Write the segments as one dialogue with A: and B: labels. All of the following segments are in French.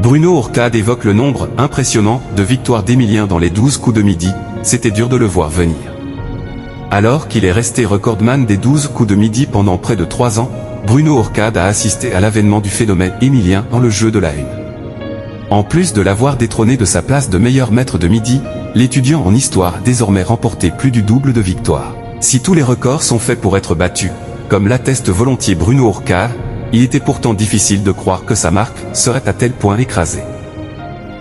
A: Bruno Ourcade évoque le nombre impressionnant de victoires d'Emilien dans les 12 coups de midi, c'était dur de le voir venir. Alors qu'il est resté recordman des 12 coups de midi pendant près de 3 ans, Bruno Ourcade a assisté à l'avènement du phénomène Emilien dans le jeu de la une. En plus de l'avoir détrôné de sa place de meilleur maître de midi, l'étudiant en histoire a désormais remporté plus du double de victoires. Si tous les records sont faits pour être battus, comme l'atteste volontiers Bruno Ourcade, il était pourtant difficile de croire que sa marque serait à tel point écrasée.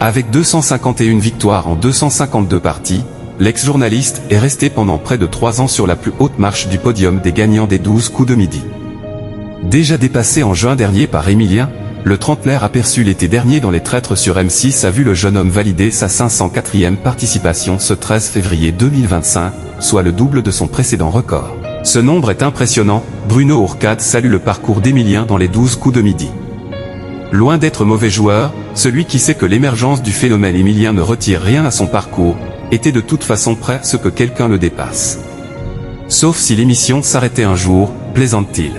A: Avec 251 victoires en 252 parties, l'ex-journaliste est resté pendant près de 3 ans sur la plus haute marche du podium des gagnants des 12 coups de midi. Déjà dépassé en juin dernier par Emilien, le trentenaire aperçu l'été dernier dans Les Traîtres sur M6 a vu le jeune homme valider sa 504e participation ce 13 février 2025, soit le double de son précédent record. Ce nombre est impressionnant, Bruno Ourcade salue le parcours d'Emilien dans les 12 coups de midi. Loin d'être mauvais joueur, celui qui sait que l'émergence du phénomène Emilien ne retire rien à son parcours, était de toute façon prêt à ce que quelqu'un le dépasse. Sauf si l'émission s'arrêtait un jour, plaisante-t-il.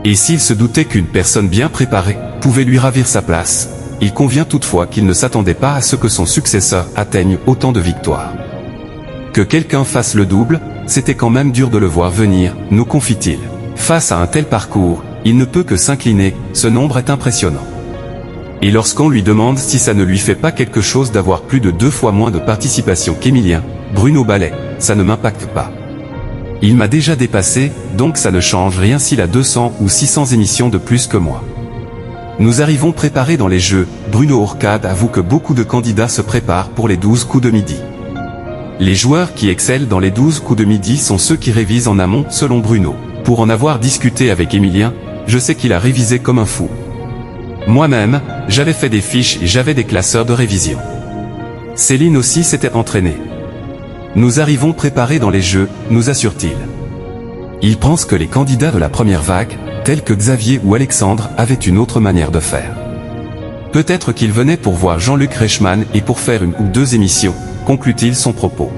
A: Et s'il se doutait qu'une personne bien préparée pouvait lui ravir sa place, il convient toutefois qu'il ne s'attendait pas à ce que son successeur atteigne autant de victoires. Que quelqu'un fasse le double, c'était quand même dur de le voir venir, nous confie-t-il. Face à un tel parcours, il ne peut que s'incliner, ce nombre est impressionnant. Et lorsqu'on lui demande si ça ne lui fait pas quelque chose d'avoir plus de 2 fois moins de participation qu'Emilien, Bruno balaie, ça ne m'impacte pas. Il m'a déjà dépassé, donc ça ne change rien s'il a 200 ou 600 émissions de plus que moi. Nous arrivons préparés dans les jeux, Bruno Ourcade avoue que beaucoup de candidats se préparent pour les 12 coups de midi. Les joueurs qui excellent dans les 12 coups de midi sont ceux qui révisent en amont, selon Bruno. Pour en avoir discuté avec Emilien, je sais qu'il a révisé comme un fou. Moi-même, j'avais fait des fiches et j'avais des classeurs de révision. Céline aussi s'était entraînée. Nous arrivons préparés dans les jeux, nous assure-t-il. Il pense que les candidats de la première vague, tels que Xavier ou Alexandre, avaient une autre manière de faire. Peut-être qu'ils venaient pour voir Jean-Luc Reichmann et pour faire 1 ou 2 émissions, conclut-il son propos.